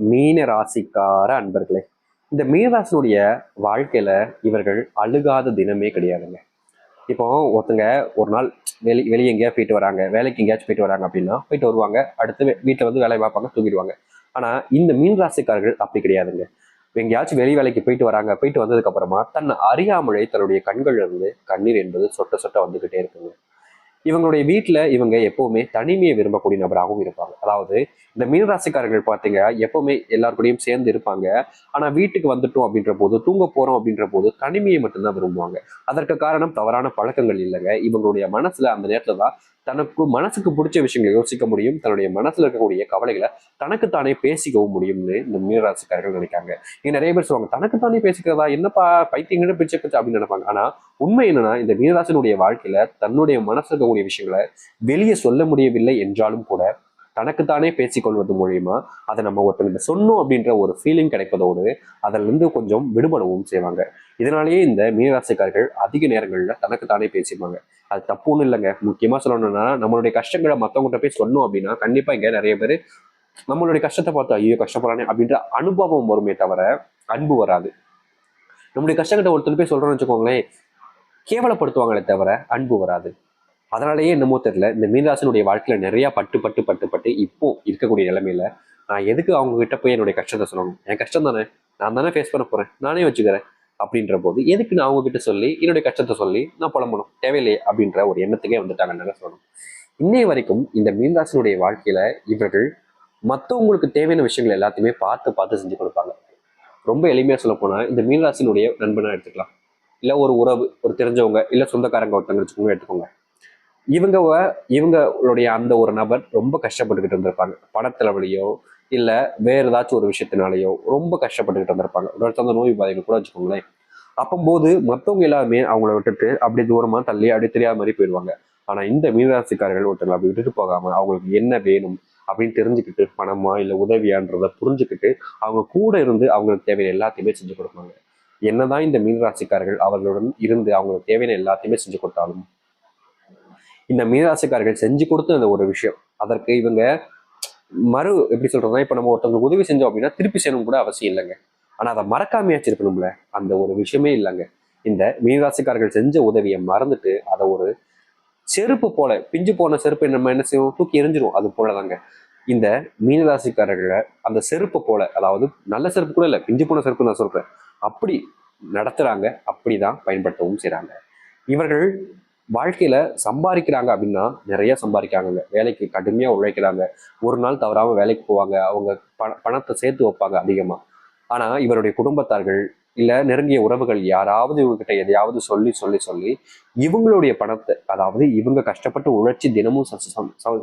மீன ராசிக்கார அன்பர்களே, இந்த மீனராசினுடைய வாழ்க்கையில இவர்கள் அழுகாத தினமே கிடையாதுங்க. இப்போ ஒருத்தங்க ஒரு நாள் வெளியே எங்கேயா போயிட்டு வராங்க, வேலைக்கு எங்கேயாச்சும் போயிட்டு வராங்க அப்படின்னா போயிட்டு வருவாங்க, அடுத்து வீட்டில் வந்து வேலையை பார்ப்பாங்க, தூங்கிடுவாங்க. ஆனா இந்த மீன் ராசிக்காரர்கள் அப்படி கிடையாதுங்க. எங்கேயாச்சும் வெளி வேலைக்கு போயிட்டு வராங்க, போயிட்டு வந்ததுக்கு அப்புறமா தன்னை அறியாமலே தன்னுடைய கண்கள்ல இருந்து கண்ணீர் என்பது சொட்ட சொட்ட வந்துகிட்டே இருக்குங்க. இவங்களுடைய வீட்டுல இவங்க எப்பவுமே தனிமையை விரும்பக்கூடிய நபராகவும் இருப்பாங்க. அதாவது இந்த மீனராசிக்காரர்கள் பார்த்தீங்க எப்பவுமே எல்லாருக்கூடையும் சேர்ந்து இருப்பாங்க. ஆனா வீட்டுக்கு வந்துட்டோம் அப்படின்ற போது, தூங்க போறோம் அப்படின்ற போது தனிமையை மட்டும்தான் விரும்புவாங்க. அதற்கு காரணம் தவறான பழக்கங்கள் இல்லைங்க. இவங்களுடைய மனசுல அந்த நேரத்துல தான் தனக்கு மனசுக்கு பிடிச்ச விஷயங்களை யோசிக்க முடியும். தன்னுடைய மனசுல இருக்கக்கூடிய கவலைகளை தனக்குத்தானே பேசிக்கவும் முடியும்னு இந்த மீனராசிக்காரர்கள் நினைக்காங்க. இங்க நிறைய பேர் சொல்லுவாங்க, தனக்குத்தானே பேசிக்கிறதா என்னப்பா பைத்தியங்கிட்ட பிச்சை பிச்சை அப்படின்னு நினைப்பாங்க. ஆனா உண்மை என்னன்னா, இந்த மீனராசினுடைய வாழ்க்கையில தன்னுடைய மனசுல இருக்கக்கூடிய விஷயங்களை வெளியே சொல்ல முடியவில்லை என்றாலும் கூட தனக்குத்தானே பேசிக்கொள்வது மூலியமா அதை நம்ம ஒருத்தங்கிட்ட சொன்னோம் அப்படின்ற ஒரு ஃபீலிங் கிடைப்பதோடு அதில் இருந்து கொஞ்சம் விடுபடவும் செய்வாங்க. இதனாலேயே இந்த மீனராசிக்காரர்கள் அதிக நேரங்கள்ல தனக்குத்தானே பேசிப்பாங்க. அது தப்பு ஒன்றும் இல்லைங்க. முக்கியமா சொல்லணும்னா, நம்மளுடைய கஷ்டங்களை மற்றவங்ககிட்ட போய் சொன்னோம் அப்படின்னா கண்டிப்பா இங்க நிறைய பேர் நம்மளுடைய கஷ்டத்தை பார்த்து ஐயோ கஷ்டப்படுறானே அப்படின்ற அனுபவம் வருமே தவிர அன்பு வராது. நம்முடைய கஷ்டங்கிட்ட ஒருத்தர் போய் சொல்றோம்னு வச்சுக்கோங்களேன், கேவலப்படுத்துவாங்களே தவிர அன்பு வராது. அதனாலேயே என்னமோ தெரியல, இந்த மீனராசினுடைய வாழ்க்கையில நிறைய பட்டு பட்டு பட்டு பட்டு இப்போ இருக்கக்கூடிய நிலைமையில நான் எதுக்கு அவங்க கிட்ட போய் என்னுடைய கஷ்டத்தை சொல்லணும்? என் கஷ்டம் தானே, நான் தானே ஃபேஸ் பண்ண போறேன், நானே வச்சுக்கிறேன் அப்படின்ற போது எதுக்கு நான் அவங்க கிட்ட சொல்லி என்னுடைய கஷ்டத்தை சொல்லி நான் புலம்பணும்? தேவையில்லையே அப்படின்ற ஒரு எண்ணத்துக்கே வந்துட்டாங்கன்னு சொல்லணும். இன்னைய வரைக்கும் இந்த மீனராசினுடைய வாழ்க்கையில இவர்கள் மற்றவங்களுக்கு தேவையான விஷயங்கள் எல்லாத்தையுமே பார்த்து பார்த்து செஞ்சு கொடுப்பாங்க. ரொம்ப எளிமையா சொல்ல போனா, இந்த மீனராசினுடைய நண்பனா எடுத்துக்கலாம், இல்ல ஒரு உறவு, ஒரு தெரிஞ்சவங்க, இல்ல சொந்தக்காரங்க ஒருத்தங்க வச்சுக்கோங்க எடுத்துக்கோங்க. இவங்க இவங்களுடைய அந்த ஒரு நபர் ரொம்ப கஷ்டப்பட்டுக்கிட்டு இருந்திருப்பாங்க. பணத்தலைவலியோ இல்ல வேற ஏதாச்சும் ஒரு விஷயத்தினாலேயோ ரொம்ப கஷ்டப்பட்டுக்கிட்டு இருந்திருப்பாங்க. ஒரு தந்த நோய் பாதைகள் கூட வச்சுக்கோங்களேன். அப்போது மற்றவங்க எல்லாருமே அவங்கள விட்டுட்டு அப்படி தூரமா தள்ளி அப்படி தெரியாத மாதிரி போயிடுவாங்க. ஆனா இந்த மீனராசிக்காரர்கள் ஒருத்தங்களை அப்படி விட்டுட்டு போகாம அவங்களுக்கு என்ன வேணும் அப்படின்னு தெரிஞ்சுக்கிட்டு, பணமா இல்ல உதவியான்றதை புரிஞ்சுக்கிட்டு அவங்க கூட இருந்து அவங்களுக்கு தேவையான எல்லாத்தையுமே செஞ்சு கொடுப்பாங்க. என்னதான் இந்த மீனராசிக்காரர்கள் அவர்களுடன் இருந்து அவங்களுக்கு தேவையான எல்லாத்தையுமே செஞ்சு கொடுத்தாலும், இந்த மீனராசிக்காரர்கள் செஞ்சு கொடுத்த அந்த ஒரு விஷயம் அதற்கு இவங்க எப்படி சொல்றதுன்னா, இப்ப நம்ம ஒருத்தவங்க உதவி செஞ்சோம் அப்படின்னா திருப்பி செய்யணும் கூட அவசியம் இல்லைங்க. ஆனா அதை மறக்காமையாச்சு இருக்கணும்ல, அந்த ஒரு விஷயமே இல்லைங்க. இந்த மீனராசிக்காரர்கள் செஞ்ச உதவியை மறந்துட்டு அதை ஒரு செருப்பு போல, பிஞ்சு போன செருப்பை நம்ம என்ன செய்வோம், தூக்கி எரிஞ்சிரும். அது போலதாங்க இந்த மீனராசிக்காரர்களை அந்த செருப்பு போல, அதாவது நல்ல செருப்பு கூட இல்லை, பிஞ்சு போன செருப்பு நான் சொல்றேன், அப்படி நடத்துறாங்க, அப்படிதான் பயன்படுத்தவும் செய்றாங்க. இவர்கள் வாழ்க்கையில சம்பாதிக்கிறாங்க அப்படின்னா நிறைய சம்பாதிக்கிறாங்க. வேலைக்கு கடுமையா உழைக்கிறாங்க. ஒரு நாள் தவறாம வேலைக்கு போவாங்க. அவங்க பணத்தை சேர்த்து வைப்பாங்க அதிகமா. ஆனா இவருடைய குடும்பத்தார்கள் இல்ல நெருங்கிய உறவுகள் யாராவது இவங்க கிட்ட எதையாவது சொல்லி சொல்லி சொல்லி இவங்களுடைய பணத்தை, அதாவது இவங்க கஷ்டப்பட்டு உழைச்சி தினமும்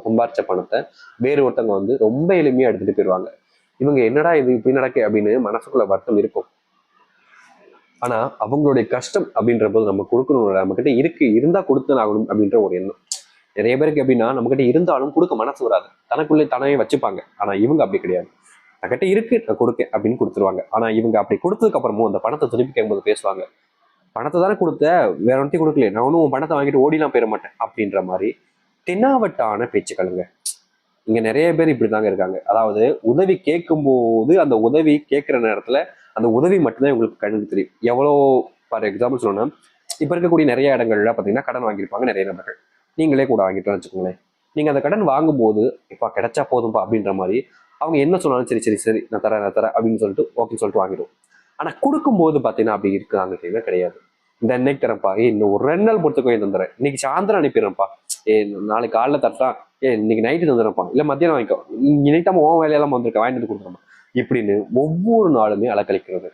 சம்பாரிச்ச பணத்தை வேறு ஒருத்தவங்க வந்து ரொம்ப எளிமையா எடுத்துட்டு போயிடுவாங்க. இவங்க என்னடா இது இப்படி நடக்கு அப்படின்னு மனசுக்குள்ள வருத்தம் இருக்கும். ஆனா அவங்களுடைய கஷ்டம் அப்படின்ற போது நம்ம கொடுக்கணும். நம்ம கிட்ட இருந்தா கொடுத்து ஆகணும் அப்படின்ற ஒரு எண்ணம். நிறைய பேருக்கு எப்படின்னா, நம்ம கிட்ட இருந்தாலும் கொடுக்க மனசு வராது, தனக்குள்ளே தனவே வச்சுப்பாங்க. ஆனா இவங்க அப்படி கிடையாது. என்கிட்ட இருக்கு நான் கொடுக்க அப்படின்னு கொடுத்துருவாங்க. ஆனா இவங்க அப்படி கொடுத்ததுக்கு அப்புறமும் அந்த பணத்தை திருப்பி கேட்கும்போது பேசுவாங்க, பணத்தை தானே கொடுத்த, வேற ஒன்றையும் கொடுக்கல, நான் ஒன்றும் பணத்தை வாங்கிட்டு ஓடிலாம் போயிட மாட்டேன் அப்படின்ற மாதிரி தென்னாவட்டான பேச்சுக்களுங்க. இங்க நிறைய பேர் இப்படிதாங்க இருக்காங்க. அதாவது உதவி கேட்கும் போது அந்த உதவி கேட்கிற நேரத்துல அந்த உதவி மட்டும்தான் இவங்களுக்கு கண்ணுக்கு தெரியும். எவ்வளோ ஃபார் எக்ஸாம்பிள் சொல்லணும்னா, இப்ப இருக்கக்கூடிய நிறைய இடங்கள்ல பாத்தீங்கன்னா கடன் வாங்கியிருப்பாங்க நிறைய நபர்கள். நீங்களே கூட வாங்கிட்டு வச்சுக்கோங்களேன். நீங்க அந்த கடன் வாங்கும்போது இப்ப கிடைச்சா போதும்பா அப்படின்ற மாதிரி அவங்க என்ன சொன்னாலும் சரி சரி சரி நான் தரேன் அப்படின்னு சொல்லிட்டு ஓகேன்னு சொல்லிட்டு வாங்கிடுவோம். ஆனா கொடுக்கும்போது பாத்தீங்கன்னா அப்படி இருக்காங்க கிடையாது. இந்த இன்னைக்கு தரேன்ப்பா, இன்னும் ஒரு 2 நாள் பொறுத்துக்கோ தந்துடுறேன், இன்னைக்கு சாயந்தரம் அனுப்பிடுறேன்ப்பா, நாளைக்கு காலைல தரட்டா, இன்னைக்கு நைட்டு தந்துடுறப்பா, இல்ல மத்தியானம் வாங்கிக்கோ, இன்னைக்கு தான் உன் வேலையெல்லாம் வந்திருக்க வாங்கிட்டு வந்து கொடுத்துருமா இப்படின்னு ஒவ்வொரு நாளுமே அலக்கழிக்கிறது.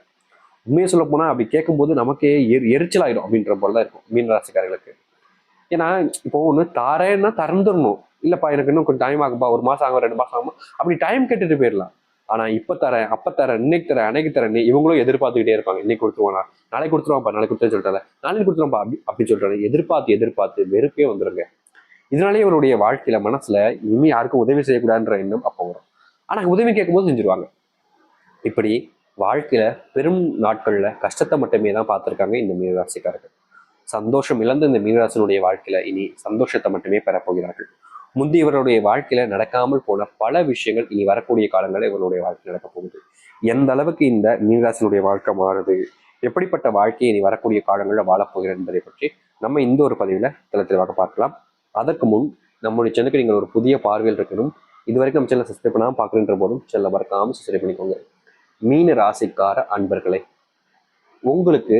உண்மையை சொல்ல போனா அப்படி கேட்கும்போது நமக்கே எரிச்சலாயிடும் அப்படின்ற போலதான் இருக்கும் மீனராசிக்காரர்களுக்கு. ஏன்னா இப்போ ஒண்ணு தாரேன்னா திறந்துடணும், இல்லப்பா எனக்கு இன்னும் கொஞ்சம் டைம் ஆகும்பா, 1 மாசம் ஆகும் 2 மாசம் ஆகும் அப்படி டைம் கேட்டுட்டு போயிடலாம். ஆனா இப்ப தரேன் அப்ப தரேன் இன்னைக்கு தரேன் அன்னைக்கு தரேன் இவங்களும் எதிர்பார்த்துக்கிட்டே இருப்பாங்க. இன்னைக்கு கொடுத்துருவானா, நாளைக்கு கொடுத்துருவான்ப்பா, நாளைக்கு கொடுத்தேன்னு சொல்லிட்டாங்க, நாளைக்கு கொடுத்துருவான்ப்பா அப்படின்னு சொல்லிட்டாங்க. எதிர்பார்த்து எதிர்பார்த்து வெறுப்பே வந்துருங்க. இதனாலேயே அவருடைய வாழ்க்கையில மனசுல இனிமே யாருக்கும் உதவி செய்யக்கூடாதுன்ற எண்ணம் அப்போ வரும். ஆனா உதவி கேட்கும்போது செஞ்சிருவாங்க. இப்படி வாழ்க்கையில பெரும் நாட்கள்ல கஷ்டத்தை மட்டுமே தான் பார்த்திருக்காங்க இந்த மீனராசிக்காரர்கள். சந்தோஷம் இழந்த இந்த மீனராசினுடைய வாழ்க்கையில இனி சந்தோஷத்தை மட்டுமே பெறப்போகிறார்கள். முந்தையவருடைய வாழ்க்கையில நடக்காமல் போன பல விஷயங்கள் இனி வரக்கூடிய காலங்களில் இவருடைய வாழ்க்கை நடக்க போகுது. எந்த அளவுக்கு இந்த மீனராசினுடைய வாழ்க்கை மாறுது, எப்படிப்பட்ட வாழ்க்கையை இனி வரக்கூடிய காலங்களில் வாழப்போகிறது என்பதை பற்றி நம்ம இந்த ஒரு பதிவில் தெளிவாக பார்க்கலாம். அதற்கு முன் நம்முடைய சேனலுக்கு நீங்கள் ஒரு புதிய பார்வையில் இருக்கணும். இது வரைக்கும் நம்ம சேனலை சப்ஸ்கிரைப் பண்ணாமல் பார்க்குறன்ற போதும் சேனலை மறக்காமல் சப்ஸ்கிரைப் பண்ணிக்கோங்க. மீன ராசிக்கார அன்பர்களே, உங்களுக்கு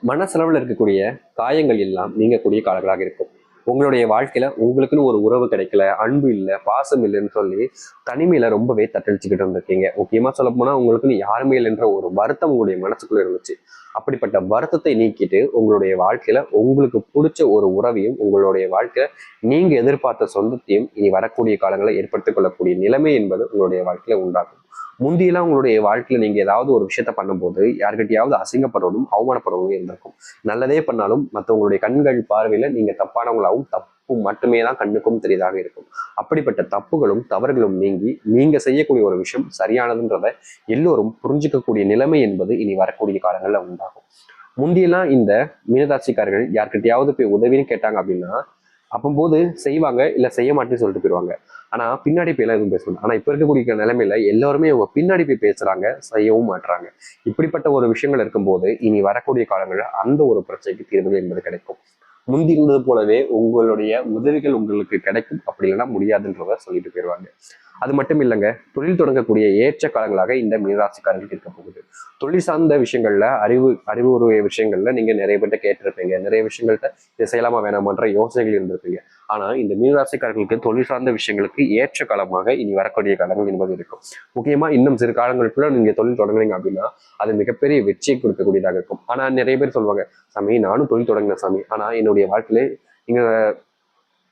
மனசளவில் இருக்கக்கூடிய காயங்கள் எல்லாம் நீங்கக்கூடிய காலங்களாக இருக்கும். உங்களுடைய வாழ்க்கையில உங்களுக்குன்னு ஒரு உறவு கிடைக்கல, அன்பு இல்லை, பாசம் இல்லைன்னு சொல்லி தனிமையில ரொம்பவே தட்டடிச்சுக்கிட்டு இருந்திருக்கீங்க. முக்கியமா சொல்ல போனா உங்களுக்குன்னு யாருமே இல்லைன்ற ஒரு வருத்தம் உங்களுடைய மனசுக்குள்ள இருந்துச்சு. அப்படிப்பட்ட வருத்தத்தை நீக்கிட்டு உங்களுடைய வாழ்க்கையில உங்களுக்கு பிடிச்ச ஒரு உறவையும் உங்களுடைய வாழ்க்கையில நீங்க எதிர்பார்த்த சொந்தத்தையும் இனி வரக்கூடிய காலங்களில் ஏற்படுத்திக் கொள்ளக்கூடிய நிலைமை என்பது உங்களுடைய வாழ்க்கையில உண்டாகும். முந்தியெல்லாம் உங்களுடைய வாழ்க்கையில நீங்க ஏதாவது ஒரு விஷயத்த பண்ணும்போது யார்கிட்டயாவது அசிங்கப்படுறதும் அவமானப்படுறதும் இருந்திருக்கும். நல்லதே பண்ணாலும் மற்றவங்களுடைய கண்கள் பார்வையில நீங்க தப்பானவங்களாகவும் தப்பு மட்டுமே தான் கண்ணுக்கும் தெரியாதாக இருக்கும். அப்படிப்பட்ட தப்புகளும் தவறுகளும் நீங்கி நீங்க செய்யக்கூடிய ஒரு விஷயம் சரியானதுன்றத எல்லோரும் புரிஞ்சுக்கக்கூடிய நிலைமை என்பது இனி வரக்கூடிய காலங்கள்ல உண்டாகும். முந்தியெல்லாம் இந்த மீனராசிக்காரர்கள் யார்கிட்டயாவது போய் உதவின்னு கேட்டாங்க அப்படின்னா அப்பம்போது செய்வாங்க, இல்ல செய்ய மாட்டேன்னு சொல்லிட்டு போயிடுவாங்க. ஆனா பின்னாடி போய் எல்லாம் எதுவும் பேசணும். ஆனா இப்ப இருக்கக்கூடிய நிலைமையில எல்லாருமே அவங்க பின்னாடி போய் பேசுறாங்க, செய்யவும் மாட்டுறாங்க. இப்படிப்பட்ட ஒரு விஷயங்கள் இருக்கும்போது இனி வரக்கூடிய காலங்களில் அந்த ஒரு பிரச்சனைக்கு தீர்வு என்பது கிடைக்கும். முந்தி இருந்தது போலவே உங்களுடைய உதவிகள் உங்களுக்கு கிடைக்கும், அப்படி இல்லைன்னா முடியாதுன்றத சொல்லிட்டு போயிடுவாங்க. அது மட்டும் இல்லைங்க, தொழில் தொடங்கக்கூடிய ஏற்ற காலங்களாக இந்த மீனராசிக்காரர்களுக்கு இருக்க போகுது. தொழில் சார்ந்த விஷயங்கள்ல அறிவுரிய விஷயங்கள்ல நீங்க நிறைய பேர்ட்ட கேட்டிருப்பீங்க, நிறைய விஷயங்கள்ட்ட இதை செய்யலாமா வேணாமன்ற யோசனைகள் இருந்திருப்பீங்க. ஆனா இந்த மீனராசிக்காரர்களுக்கு தொழில் சார்ந்த விஷயங்களுக்கு ஏற்ற காலமாக இனி வரக்கூடிய காலங்கள் என்பது இருக்கும். முக்கியமா இன்னும் சிறு காலங்களுக்குள்ள நீங்க தொழில் தொடங்குறீங்க அப்படின்னா அது மிகப்பெரிய வெற்றியை கொடுக்கக்கூடியதாக இருக்கும். ஆனா நிறைய பேர் சொல்லுவாங்க, சாமி நானும் தொழில் தொடங்கின சாமி, ஆனா என்னுடைய வாழ்க்கையில நீங்க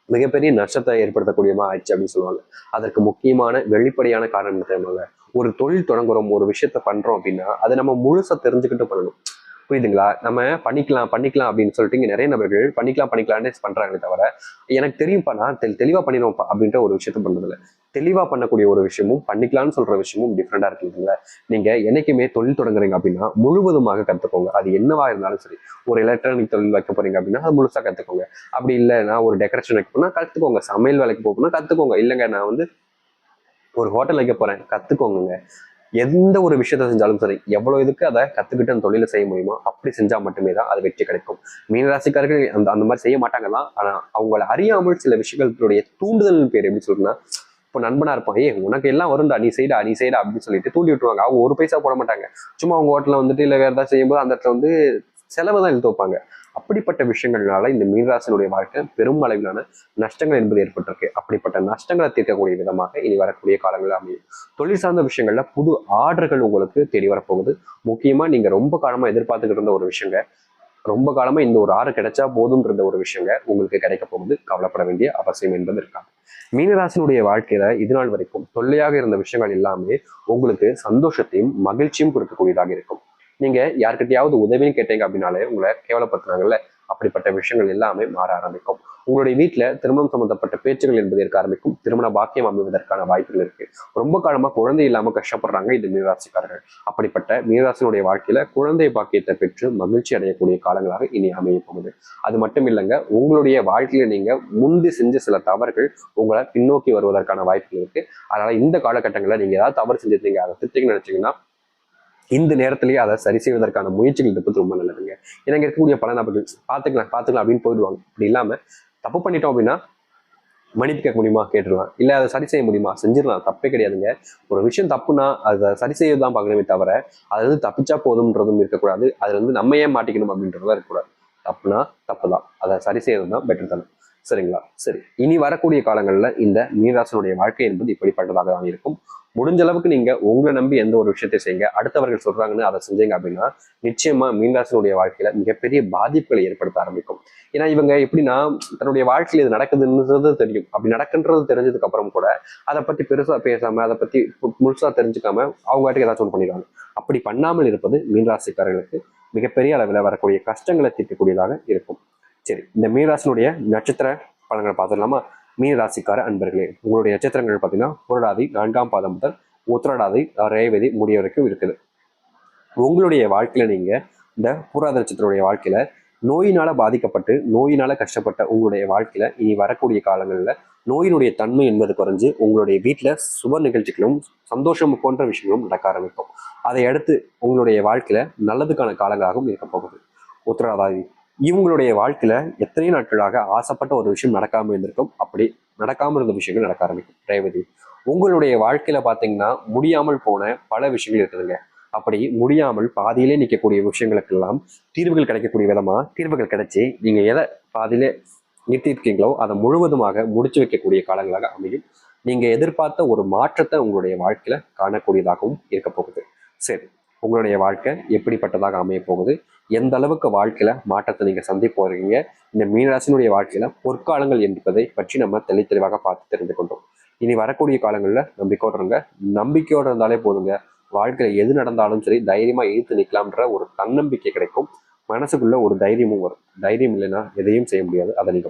மிகப்பெரிய நஷ்டத்தை ஏற்படுத்தக்கூடியமா ஆயிடுச்சு அப்படின்னு சொல்லுவாங்க. அதற்கு முக்கியமான வெளிப்படையான காரணம் தெரியுமாங்க, ஒரு தொழில் தொடங்குறோம், ஒரு விஷயத்த பண்றோம் அப்படின்னா அதை நம்ம முழுசா தெரிஞ்சுக்கிட்டு பண்ணணும். புரியுதுங்களா? நம்ம பண்ணிக்கலாம் பண்ணிக்கலாம் அப்படின்னு சொல்லிட்டு இங்க நிறைய நபர்கள் பண்ணிக்கலாம்னு பண்றாங்களே தவிர எனக்கு தெரியும்ப்பா நான் தெளிவா பண்ணிடுவோம்ப்பா அப்படின்ற ஒரு விஷயத்த பண்றதில்ல. தெளிவா பண்ணக்கூடிய ஒரு விஷயமும் பண்ணிக்கலாம்னு சொல்ற விஷயமும் டிஃப்ரெண்டா இருக்குதுங்களா? நீங்க என்னைக்குமே தொழில் தொடங்குறீங்க அப்படின்னா முழுவதுமாக கத்துக்கோங்க. அது என்னவா இருந்தாலும் சரி. ஒரு எலக்ட்ரானிக் தொழில் வைக்க போறீங்க அப்படின்னா அது முழுசா கத்துக்கோங்க. அப்படி இல்லை நான் ஒரு டெக்கரேஷன் வைக்க போனா கத்துக்கோங்க. சமையல் வேலைக்கு போகணும்னா கத்துக்கோங்க. இல்லைங்க நான் ஒரு ஹோட்டல் வைக்க போறேன், கத்துக்கோங்க. எந்த ஒரு விஷயத்த செஞ்சாலும் சரி, எவ்வளவு இதுக்கு அதை கத்துக்கிட்டு அந்த தொழிலை செய்ய முடியுமோ அப்படி செஞ்சா மட்டுமே தான் அது வெற்றி கிடைக்கும். மீனராசிக்காரர்கள் அந்த மாதிரி செய்ய மாட்டாங்க தான். ஆனா அவங்களை அறியாமல் சில விஷயங்களுடைய தூண்டுதல் பேர் எப்படி சொல்றேன்னா, இப்போ நண்பனா இருப்பான், உனக்கு எல்லாம் வரும்டா, நீ செய்டா அப்படின்னு சொல்லிட்டு தூண்டி விட்டுருவாங்க. அவங்க ஒரு பைசா போட மாட்டாங்க. சும்மா அவங்க ஹோட்டல்ல இல்ல வேற ஏதாவது செய்யும்போது அந்த இடத்துல செலவு தான் இழுத்து வைப்பாங்க. அப்படிப்பட்ட விஷயங்கள்னால இந்த மீனராசினுடைய வாழ்க்கை பெரும் அளவிலான நஷ்டங்கள் என்பது ஏற்பட்டிருக்கு. அப்படிப்பட்ட நஷ்டங்களை தீர்க்கக்கூடிய விதமாக இனி வரக்கூடிய காலங்கள் அமையும். தொழில் சார்ந்த விஷயங்கள்ல புது ஆர்டர்கள் உங்களுக்கு தேடி வரப்போகுது. முக்கியமா நீங்க ரொம்ப காலமா எதிர்பார்த்துக்கிட்டு இருந்த ஒரு விஷயங்க, ரொம்ப காலமா இந்த ஒரு ஆர்டர் கிடைச்சா போதும்ன்ற ஒரு விஷயங்க உங்களுக்கு கிடைக்க போகுது. கவலைப்பட வேண்டிய அவசியம் என்பது இருக்காது. மீனராசினுடைய வாழ்க்கையில இது நாள் வரைக்கும் தொல்லையாக இருந்த விஷயங்கள் எல்லாமே உங்களுக்கு சந்தோஷத்தையும் மகிழ்ச்சியும் கொடுக்கக்கூடியதாக இருக்கும். நீங்க யார்கிட்டயாவது உதவின்னு கேட்டீங்க அப்படின்னாலே உங்களை கேவலப்படுத்துறாங்கல்ல, அப்படிப்பட்ட விஷயங்கள் எல்லாமே மாற ஆரம்பிக்கும். உங்களுடைய வீட்டுல திருமணம் சம்பந்தப்பட்ட பேச்சுகள் என்பது இருக்க ஆரம்பிக்கும். திருமண பாக்கியம் அமைவதற்கான வாய்ப்புகள் இருக்கு. ரொம்ப காலமா குழந்தை இல்லாம கஷ்டப்படுறாங்க இந்த மீனராசிக்காரர்கள். அப்படிப்பட்ட மீனராசினுடைய வாழ்க்கையில குழந்தை பாக்கியத்தை பெற்று மகிழ்ச்சி அடையக்கூடிய காலங்களாக இனி அமைய போகுது. அது மட்டும் இல்லைங்க, உங்களுடைய வாழ்க்கையில நீங்க முந்தி செஞ்ச சில தவறுகள் உங்களை பின்னோக்கி வருவதற்கான வாய்ப்புகள் இருக்கு. அதனால இந்த காலகட்டங்களில் நீங்க ஏதாவது தவறு செஞ்சிருந்தீங்க, அதை திருத்திங்கன்னு நினைச்சீங்கன்னா இந்த நேரத்திலேயே அதை சரி செய்வதற்கான முயற்சிகள் இருப்பது ரொம்ப நல்லதுங்க. ஏன்னா இருக்கக்கூடிய பல நபர்கள் பார்த்துக்கலாம் அப்படின்னு போயிடுவாங்க. அப்படி இல்லாம தப்பு பண்ணிட்டோம் அப்படின்னா மன்னிப்பு கேட்க முடியுமா, கேட்டுடலாம். இல்லை அதை சரி செய்ய முடியுமா, செஞ்சிடலாம். தப்பே கிடையாதுங்க. ஒரு விஷயம் தப்புனா அதை சரி செய்யதான் பார்க்கணுமே தவிர அது தப்பிச்சா போதும்ன்றதும் இருக்கக்கூடாது. அதுல நம்ம ஏன் மாட்டிக்கணும் அப்படின்றதும் இருக்கக்கூடாது. தப்புனா தப்புதான், அதை சரி செய்யறது தான் பெட்டர் தானே. சரிங்களா? சரி, இனி வரக்கூடிய காலங்களில் இந்த மீனராசினுடைய வாழ்க்கை என்பது இப்படிப்பட்டதாக தான் இருக்கும். முடிஞ்ச அளவுக்கு நீங்க உங்களை நம்பி எந்த ஒரு விஷயத்தை செய்யுங்க. அடுத்தவர்கள் சொல்றாங்கன்னு அதை செஞ்சீங்க அப்படின்னா நிச்சயமா மீனராசினுடைய வாழ்க்கையில மிகப்பெரிய பாதிப்புகளை ஏற்படுத்த ஆரம்பிக்கும். ஏன்னா இவங்க எப்படின்னா தன்னுடைய வாழ்க்கையில் இது நடக்குதுன்றது தெரியும். அப்படி நடக்குன்றது தெரிஞ்சதுக்கு அப்புறம் கூட அதை பத்தி பெருசா பேசாம அதை பத்தி முழுசா தெரிஞ்சுக்காம அவங்க வாட்டுக்கு ஏதாச்சும் ஒன்று பண்ணிடுவாங்க. அப்படி பண்ணாமல் இருப்பது மீனராசிக்காரர்களுக்கு மிகப்பெரிய அளவில் வரக்கூடிய கஷ்டங்களை தீர்க்கக்கூடியதாக இருக்கும். சரி, இந்த மீனராசினுடைய நட்சத்திர பலன்களை பார்த்துடலாமா? மீனராசிக்கார அன்பர்களே, உங்களுடைய நட்சத்திரங்கள் பார்த்தீங்கன்னா புரட்டாதி 4ஆம் பாதம் முதல் உத்திரடாதி ரேவதி முடிய வரைக்கும் இருக்குது. உங்களுடைய வாழ்க்கையில நீங்க இந்த பூராத நட்சத்திரத்துடைய வாழ்க்கையில நோயினால பாதிக்கப்பட்டு நோயினால கஷ்டப்பட்ட உங்களுடைய வாழ்க்கையில இனி வரக்கூடிய காலங்களில் நோயினுடைய தன்மை என்பது குறைஞ்சு உங்களுடைய வீட்டில் சுப நிகழ்ச்சிகளும் சந்தோஷம் போன்ற விஷயங்களும் நடக்க ஆரம்பிக்கும். அதை அடுத்து உங்களுடைய வாழ்க்கையில நல்லதுக்கான காலங்களாகவும் இருக்க போகுது. உத்தரவாதி இவங்களுடைய வாழ்க்கையில எத்தனை நாட்களாக ஆசைப்பட்ட ஒரு விஷயம் நடக்காம இருந்திருக்கும். அப்படி நடக்காம இருந்த விஷயங்கள் நடக்க ஆரம்பிக்கும். ரேவதி உங்களுடைய வாழ்க்கையில பாத்தீங்கன்னா முடியாமல் போன பல விஷயங்கள் இருக்குதுங்க. அப்படி முடியாமல் பாதியிலே நிற்கக்கூடிய விஷயங்களுக்கெல்லாம் தீர்வுகள் கிடைக்கக்கூடிய விதமா தீர்வுகள் கிடைச்சி நீங்க எதை பாதியிலே நிறுத்திருக்கீங்களோ அதை முழுவதுமாக முடிச்சு வைக்கக்கூடிய காலங்களாக அமையும். நீங்க எதிர்பார்த்த ஒரு மாற்றத்தை உங்களுடைய வாழ்க்கையில காணக்கூடியதாகவும் இருக்க போகுது. சரி, உங்களுடைய வாழ்க்கை எப்படிப்பட்டதாக அமைய போகுது, எந்த அளவுக்கு வாழ்க்கையில மாற்றத்தை நீங்க சந்திக்க போறீங்க, இந்த மீனராசினுடைய வாழ்க்கையில பொற்காலங்கள் என்பதை பற்றி நம்ம தெளிவாக பார்த்து தெரிந்து கொண்டோம். இனி வரக்கூடிய காலங்களில் நம்பிக்கையோடு இருங்க. நம்பிக்கையோடு இருந்தாலே போதுங்க. வாழ்க்கையில எது நடந்தாலும் சரி தைரியமா எதிர்த்து நிற்கலாம்ன்ற ஒரு தன்னம்பிக்கை கிடைக்கும். மனசுக்குள்ள ஒரு தைரியமும் வரும். தைரியம் இல்லைன்னா எதையும் செய்ய முடியாது. அதை நீங்க